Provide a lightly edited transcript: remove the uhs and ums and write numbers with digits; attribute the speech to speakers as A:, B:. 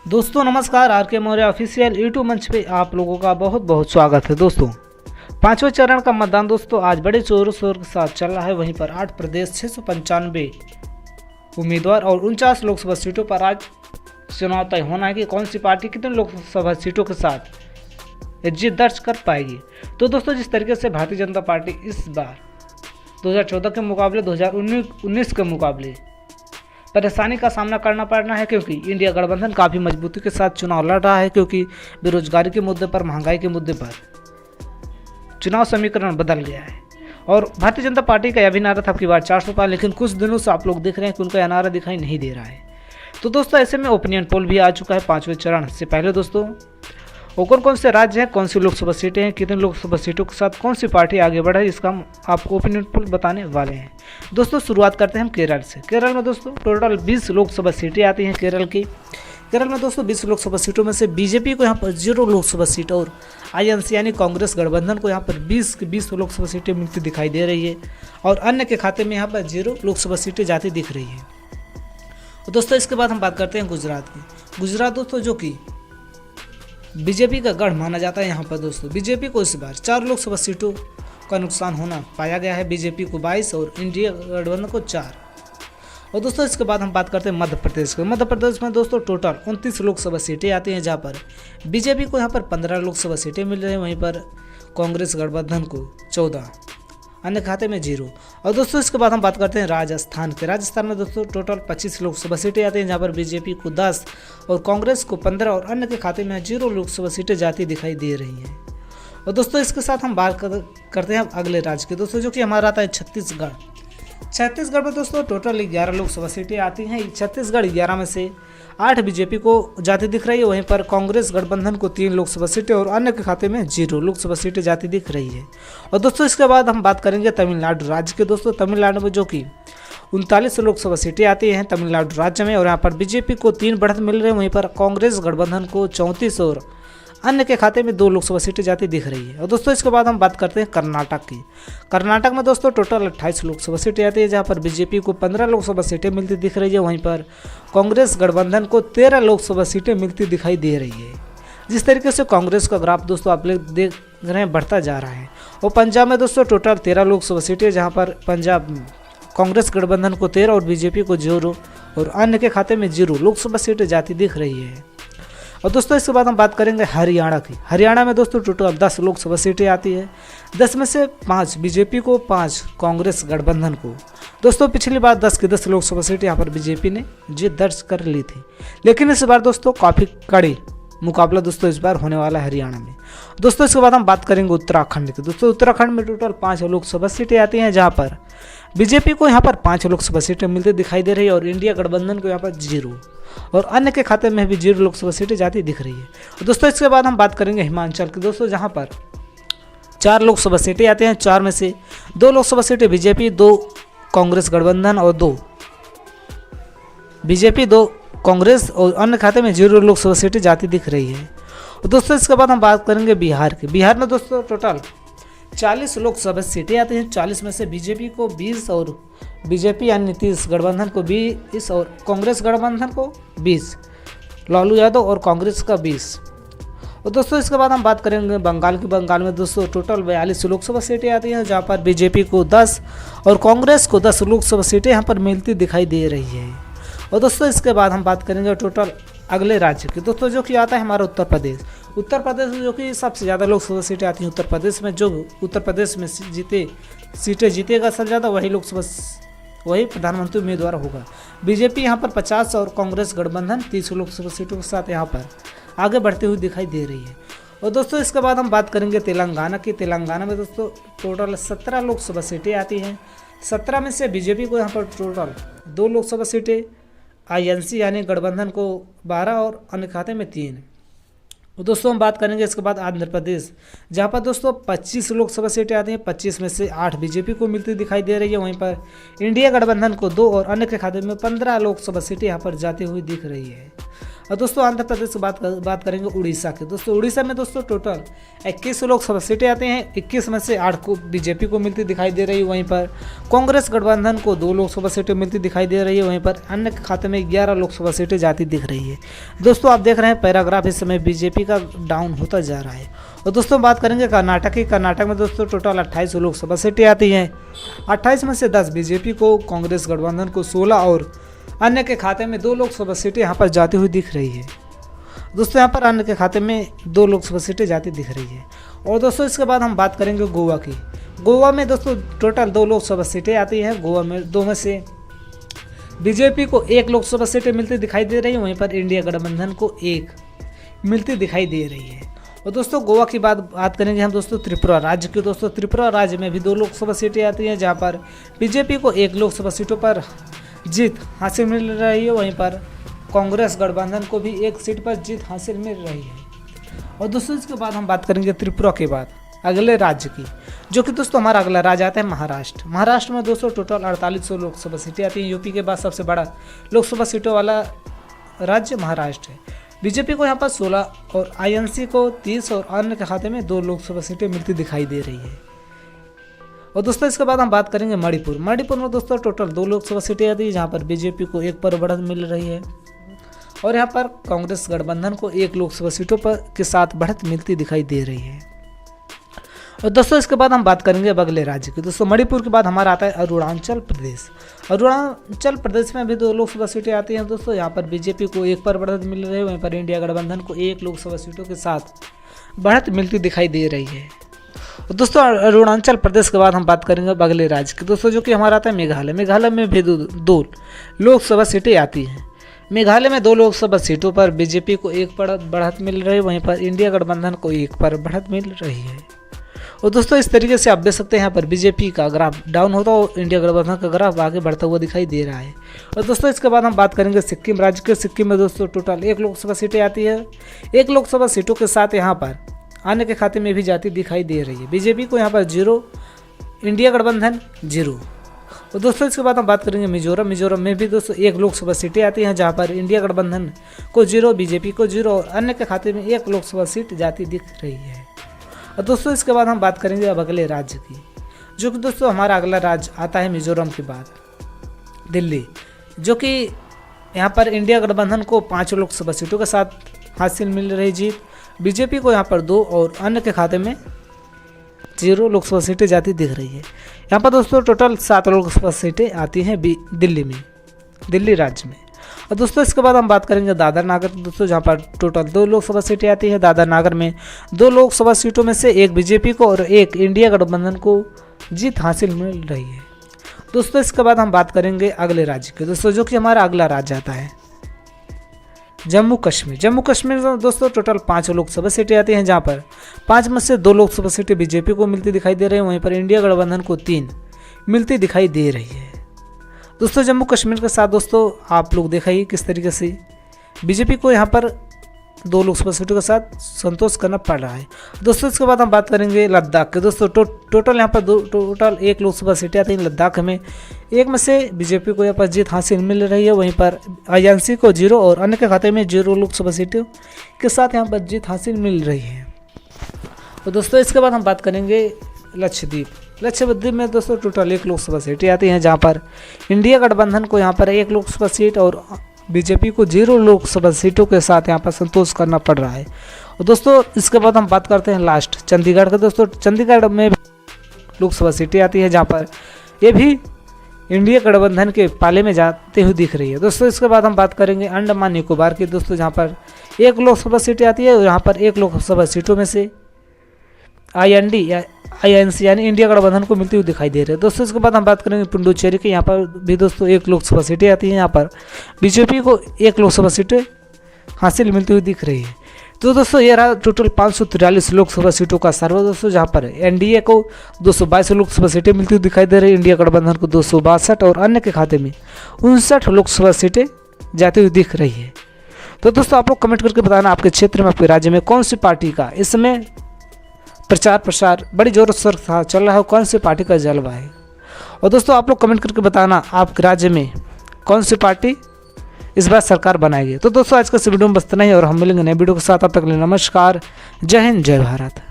A: दोस्तों नमस्कार, आर के मौर्य ऑफिशियल यूट्यूब मंच पे आप लोगों का बहुत बहुत स्वागत है। दोस्तों पांचवें चरण का मतदान दोस्तों आज बड़े जोरों शोर के साथ चल रहा है। वहीं पर 8 प्रदेश 695 उम्मीदवार और 49 लोकसभा सीटों पर आज चुनाव तय होना है कि कौन सी पार्टी कितने लोकसभा सीटों के साथ जीत दर्ज कर पाएगी। तो दोस्तों जिस तरीके से भारतीय जनता पार्टी इस बार 2014 के मुकाबले 2019 के मुकाबले परेशानी का सामना करना पड़ रहा है, क्योंकि इंडिया गठबंधन काफ़ी मजबूती के साथ चुनाव लड़ रहा है, क्योंकि बेरोजगारी के मुद्दे पर, महंगाई के मुद्दे पर चुनाव समीकरण बदल गया है। और भारतीय जनता पार्टी का यह भी नारा था कि बार 400 पार, लेकिन कुछ दिनों से आप लोग देख रहे हैं कि उनका यह नारा दिखाई नहीं दे रहा है। तो दोस्तों ऐसे में ओपिनियन पोल भी आ चुका है पांचवें चरण से पहले। दोस्तों वो कौन कौन से राज्य हैं, कौन सी लोकसभा सीटें हैं, कितने लोकसभा सीटों के साथ कौन सी पार्टी आगे बढ़ा है, इसका हम आपको ओपिनियन पोल बताने वाले हैं। दोस्तों शुरुआत करते हैं हम केरल से। केरल में दोस्तों टोटल 20 लोकसभा सीटें आती हैं केरल की। केरल में दोस्तों 20 लोकसभा सीटों में से बीजेपी को यहाँ पर 0 लोकसभा सीट और आईएनसी यानी कांग्रेस गठबंधन को यहाँ पर 20 की 20 लोकसभा सीटें मिलती दिखाई दे रही है, और अन्य के खाते में यहाँ पर 0 लोकसभा सीटें जाती दिख रही है। और दोस्तों इसके बाद हम बात करते हैं गुजरात की। गुजरात दोस्तों जो कि बीजेपी का गढ़ माना जाता है, यहाँ पर दोस्तों बीजेपी को इस बार 4 लोकसभा सीटों का नुकसान होना पाया गया है। बीजेपी को 22 और इंडिया गठबंधन को 4। और दोस्तों इसके बाद हम बात करते हैं मध्य प्रदेश की। मध्य प्रदेश में दोस्तों टोटल 29 लोकसभा सीटें आती हैं, जहाँ पर बीजेपी को यहाँ पर 15 लोकसभा सीटें मिल रही हैं, वहीं पर कांग्रेस गठबंधन को 14, अन्य खाते में 0। और दोस्तों इसके बाद हम बात करते हैं राजस्थान के। राजस्थान में दोस्तों टोटल 25 लोकसभा सीटें आती हैं, जहाँ पर बीजेपी को 10 और कांग्रेस को 15 और अन्य के खाते में 0 लोकसभा सीटें जाती दिखाई दे रही हैं। और दोस्तों इसके साथ हम बात करते हैं अगले राज्य के दोस्तों, जो कि हमारा आता है छत्तीसगढ़। छत्तीसगढ़ में दोस्तों टोटल 11 लोकसभा सीटें आती हैं। छत्तीसगढ़ 11 में से 8 बीजेपी को जाती दिख रही है, वहीं पर कांग्रेस गठबंधन को 3 लोकसभा सीटें और अन्य के खाते में 0 लोकसभा सीटें जाती दिख रही है। और दोस्तों इसके बाद हम बात करेंगे तमिलनाडु राज्य के। दोस्तों तमिलनाडु में जो कि 39 लोकसभा सीटें आती हैं तमिलनाडु राज्य में, और यहाँ पर बीजेपी को 3 बढ़त मिल रहे हैं, वहीं पर कांग्रेस गठबंधन को 34 और अन्य के खाते में 2 लोकसभा सीटें जाती दिख रही है। और दोस्तों इसके बाद हम बात करते हैं कर्नाटक की। कर्नाटक में दोस्तों टोटल 28 लोकसभा सीटें आती है, जहां पर बीजेपी को 15 लोकसभा सीटें मिलती दिख रही है, वहीं पर कांग्रेस गठबंधन को 13 लोकसभा सीटें मिलती दिखाई दे रही है। जिस तरीके से कांग्रेस का ग्राफ दोस्तों आप लोग देख रहे हैं बढ़ता जा रहा है। और पंजाब में दोस्तों टोटल 13 लोकसभा सीटें, जहाँ पर पंजाब कांग्रेस गठबंधन को 13 और बीजेपी को 0 और अन्य के खाते में 0 लोकसभा सीटें जाती दिख रही है। और दोस्तों इसके बाद हम बात करेंगे हरियाणा की। हरियाणा में दोस्तों टोटल 10 लोकसभा सीटें आती है। 10 में से 5 बीजेपी को, 5 कांग्रेस गठबंधन को। दोस्तों पिछली बार 10 की 10 लोकसभा सीटें यहाँ पर बीजेपी ने जीत दर्ज कर ली थी, लेकिन इस बार दोस्तों काफ़ी कड़ी मुकाबला दोस्तों इस बार होने वाला है हरियाणा में। दोस्तों इसके बाद हम बात करेंगे उत्तराखंड की। दोस्तों उत्तराखंड में टोटल 5 लोकसभा सीटें आती हैं, जहाँ पर बीजेपी को यहाँ पर 5 लोकसभा सीटें मिलती दिखाई दे रही है, और इंडिया गठबंधन को यहाँ पर 0 और अन्य के खाते में भी 0 लोकसभा सीटें जाती दिख रही है। दोस्तों इसके बाद हम बात करेंगे हिमाचल की। दोस्तों जहाँ पर 4 लोकसभा सीटें आती हैं, 4 में से 2 लोकसभा सीटें बीजेपी, 2 कांग्रेस गठबंधन और 2 बीजेपी, 2 कांग्रेस और अन्य खाते में 0 लोकसभा सीटें जाती दिख रही है। और दोस्तों इसके बाद हम बात करेंगे बिहार की। बिहार में दोस्तों टोटल 40 लोकसभा सीटें आती हैं। 40 में से बीजेपी को 20 और बीजेपी यानी नीतीश गठबंधन को 20 और कांग्रेस गठबंधन को 20, लालू यादव और कांग्रेस का 20। और दोस्तों इसके बाद हम बात करेंगे बंगाल की। बंगाल में दोस्तों टोटल 42 लोकसभा सीटें आती हैं, जहाँ पर बीजेपी को 10 और कांग्रेस को 10 लोकसभा सीटें यहाँ पर मिलती दिखाई दे रही है। और दोस्तों इसके बाद हम बात करेंगे टोटल अगले राज्य की। दोस्तों जो कि आता है हमारा उत्तर प्रदेश। उत्तर प्रदेश में जो कि सबसे ज़्यादा लोकसभा सीटें आती हैं उत्तर प्रदेश में। जो उत्तर प्रदेश में सीटें जीतेगा सबसे ज़्यादा वही प्रधानमंत्री उम्मीदवार होगा। बीजेपी यहाँ पर 50 और कांग्रेस गठबंधन 30 लोकसभा सीटों के साथ यहाँ पर आगे बढ़ती हुई दिखाई दे रही है। और दोस्तों इसके बाद हम बात करेंगे तेलंगाना की। तेलंगाना में दोस्तों टोटल 17 लोकसभा सीटें आती हैं। 17 में से बीजेपी को यहाँ पर टोटल 2 लोकसभा सीटें, आईएनसी यानी गठबंधन को 12 और अन्य खाते में 3। और दोस्तों हम बात करेंगे इसके बाद आंध्र प्रदेश, जहाँ पर दोस्तों 25 लोकसभा सीटें आती हैं। 25 में से 8 बीजेपी को मिलती दिखाई दे रही है, वहीं पर इंडिया गठबंधन को 2 और अन्य के खाते में 15 लोकसभा सीटें यहाँ पर जाती हुई दिख रही है। और दोस्तों आंध्र प्रदेश की बात करेंगे उड़ीसा की। दोस्तों उड़ीसा में दोस्तों टोटल 21 लोकसभा सीटें आती हैं। 21 में से 8 को बीजेपी को मिलती दिखाई दे रही है। वहीं पर कांग्रेस गठबंधन को 2 लोकसभा सीटें मिलती दिखाई दे रही है। वहीं पर अन्य के खाते में 11 लोकसभा सीटें जाती दिख रही है। दोस्तों आप देख रहे हैं पैराग्राफ इस समय बीजेपी का डाउन होता जा रहा है। और दोस्तों बात करेंगे कर्नाटक की। कर्नाटक में दोस्तों टोटल 28 लोकसभा सीटें आती हैं। 28 में से 10 बीजेपी को, कांग्रेस गठबंधन को 16 और अन्य के खाते में 2 लोकसभा सीटें यहाँ पर जाती हुई दिख रही है। दोस्तों यहाँ पर अन्य के खाते में 2 लोकसभा सीटें जाती दिख रही है। और दोस्तों इसके बाद हम बात करेंगे गोवा की। गोवा में दोस्तों टोटल 2 लोकसभा सीटें आती हैं। गोवा में 2 में से बीजेपी को 1 लोकसभा सीटें मिलती दिखाई दे रही है। वहीं पर इंडिया गठबंधन को 1 मिलती दिखाई दे रही है। और दोस्तों गोवा की बात करेंगे हम दोस्तों त्रिपुरा राज्य की। दोस्तों त्रिपुरा राज्य में भी 2 लोकसभा सीटें आती हैं, जहाँ पर बीजेपी को 1 लोकसभा सीटों पर जीत हासिल मिल रही है। वहीं पर कांग्रेस गठबंधन को भी 1 सीट पर जीत हासिल मिल रही है। और दोस्तों इसके बाद हम बात करेंगे त्रिपुरा के बाद अगले राज्य की, जो कि दोस्तों हमारा अगला राज्य आता है महाराष्ट्र। महाराष्ट्र में दोस्तों टोटल 4800 लोकसभा सीटें आती हैं। यूपी के बाद सबसे बड़ा लोकसभा सीटों वाला राज्य महाराष्ट्र है। बीजेपी को यहाँ पर 16 और आईएनसी को 30 और अन्य के खाते में 2 लोकसभा सीटें मिलती दिखाई दे रही है। और दोस्तों इसके बाद हम बात करेंगे मणिपुर। मणिपुर में दोस्तों टोटल 2 लोकसभा सीटें आती है, जहाँ पर बीजेपी को 1 पर बढ़त मिल रही है। और यहाँ पर कांग्रेस गठबंधन को 1 लोकसभा सीटों पर के साथ बढ़त मिलती दिखाई दे रही है। और दोस्तों इसके बाद हम बात करेंगे अगले राज्य की। दोस्तों मणिपुर के बाद हमारा आता है अरुणाचल प्रदेश। अरुणाचल प्रदेश में भी 2 लोकसभा सीटें आती हैं। दोस्तों यहाँ पर बीजेपी को 1 पर बढ़त मिल रही है। वहीं पर इंडिया गठबंधन को 1 लोकसभा सीटों के साथ बढ़त मिलती दिखाई दे रही है। और दोस्तों अरुणाचल प्रदेश के बाद हम बात करेंगे अगले राज्य की। दोस्तों जो कि हमारा आता है मेघालय। मेघालय में भी 2 लोकसभा सीटें आती हैं। मेघालय में 2 लोकसभा सीटों पर बीजेपी को 1 पर बढ़त मिल रही है। वहीं पर इंडिया गठबंधन को 1 पर बढ़त मिल रही है। और दोस्तों इस तरीके से आप देख सकते हैं यहाँ पर बीजेपी का ग्राफ डाउन होता और इंडिया गठबंधन का ग्राफ आगे बढ़ता हुआ दिखाई दे रहा है। और दोस्तों इसके बाद हम बात करेंगे सिक्किम राज्य के। सिक्किम में दोस्तों टोटल 1 लोकसभा सीटें आती है। 1 लोकसभा सीटों के साथ यहाँ पर अन्य के खाते में भी जाती दिखाई दे रही है। बीजेपी को यहाँ पर 0, इंडिया गठबंधन 0। और दोस्तों इसके बाद हम बात करेंगे मिजोरम। मिजोरम में भी दोस्तों 1 लोकसभा सीटें आती हैं, जहाँ पर इंडिया गठबंधन को 0, बीजेपी को 0 और अन्य के खाते में 1 लोकसभा सीट जाती दिख रही है। और दोस्तों इसके बाद हम बात करेंगे अब अगले राज्य की, जो कि दोस्तों हमारा अगला राज्य आता है मिजोरम के बाद दिल्ली, जो कि यहाँ पर इंडिया गठबंधन को 5 लोकसभा सीटों के साथ हासिल मिल रही जीत। बीजेपी को यहाँ पर 2 और अन्य के खाते में 0 लोकसभा सीटें जाती दिख रही है। यहाँ पर दोस्तों टोटल 7 लोकसभा सीटें आती हैं दिल्ली राज्य में। और दोस्तों इसके बाद हम बात करेंगे दादर नागर। दोस्तों जहाँ पर टोटल 2 लोकसभा सीटें आती हैं। दादर नागर में 2 लोकसभा सीटों में से 1 बीजेपी को और 1 इंडिया गठबंधन को जीत हासिल मिल रही है। दोस्तों इसके बाद हम बात करेंगे अगले राज्य के, दोस्तों जो कि हमारा अगला राज्य आता है जम्मू कश्मीर। जम्मू कश्मीर में दोस्तों टोटल 5 लोकसभा सीटें आती हैं, जहाँ पर 5 में से 2 लोकसभा सीटें बीजेपी को मिलती दिखाई दे रही है। वहीं पर इंडिया गठबंधन को 3 मिलती दिखाई दे रही है। दोस्तों जम्मू कश्मीर के साथ दोस्तों आप लोग देखा ही किस तरीके से बीजेपी को यहाँ पर 2 लोकसभा सीटों के साथ संतोष करना पड़ रहा है। दोस्तों इसके बाद हम बात करेंगे लद्दाख के। दोस्तों टोटल यहाँ पर टोटल 1 लोकसभा सीटें आती हैं लद्दाख में। 1 में से बीजेपी को यहाँ पर जीत हासिल मिल रही है। वहीं पर आईएनसी को 0 और अन्य के खाते में 0 लोकसभा सीटों के साथ यहाँ पर जीत हासिल मिल रही है। तो दोस्तों इसके बाद हम बात करेंगे लक्षद्वीप में दोस्तों टोटल 1 लोकसभा सीटें आती हैं, जहाँ पर इंडिया गठबंधन को यहाँ पर 1 लोकसभा सीट और बीजेपी को 0 लोकसभा सीटों के साथ यहाँ पर संतोष करना पड़ रहा है। और दोस्तों इसके बाद हम बात करते हैं लास्ट चंडीगढ़ का। दोस्तों चंडीगढ़ में लोकसभा सीटें आती है, जहाँ पर ये भी इंडिया गठबंधन के पाले में जाते हुए दिख रही है। दोस्तों इसके बाद हम बात करेंगे अंडमान निकोबार की। दोस्तों जहाँ पर 1 लोकसभा सीटें आती है और यहाँ पर 1 लोकसभा सीटों में से आईएनसी यानी इंडिया गठबंधन को मिलती हुई दिखाई दे रही है। दोस्तों इसके बाद हम बात करेंगे पुडुचेरी की। यहाँ पर भी दोस्तों 1 लोकसभा सीटें आती हैं, यहाँ पर बीजेपी को 1 लोकसभा सीटें हासिल मिलती हुई दिख रही है। तो दोस्तों ये रहा टोटल 543 लोकसभा सीटों का सर्वे दोस्तों, जहाँ पर एनडीए को 222 लोकसभा सीटें मिलती हुई दिखाई दे रही है, इंडिया गठबंधन को 262 और अन्य के खाते में 59 लोकसभा सीटें जाती हुई दिख रही है। तो दोस्तों आप लोग कमेंट करके बताना आपके क्षेत्र में, आपके राज्य में कौन सी पार्टी का इस समय प्रचार प्रसार बड़ी जोर शोर से चल रहा है, कौन सी पार्टी का जलवा है। और दोस्तों आप लोग कमेंट करके बताना आपके राज्य में कौन सी पार्टी इस बार सरकार बनाएगी। तो दोस्तों आज का इस वीडियो में बस इतना ही और हम मिलेंगे नए वीडियो के साथ। तब तक के लिए नमस्कार, जय हिंद, जय भारत।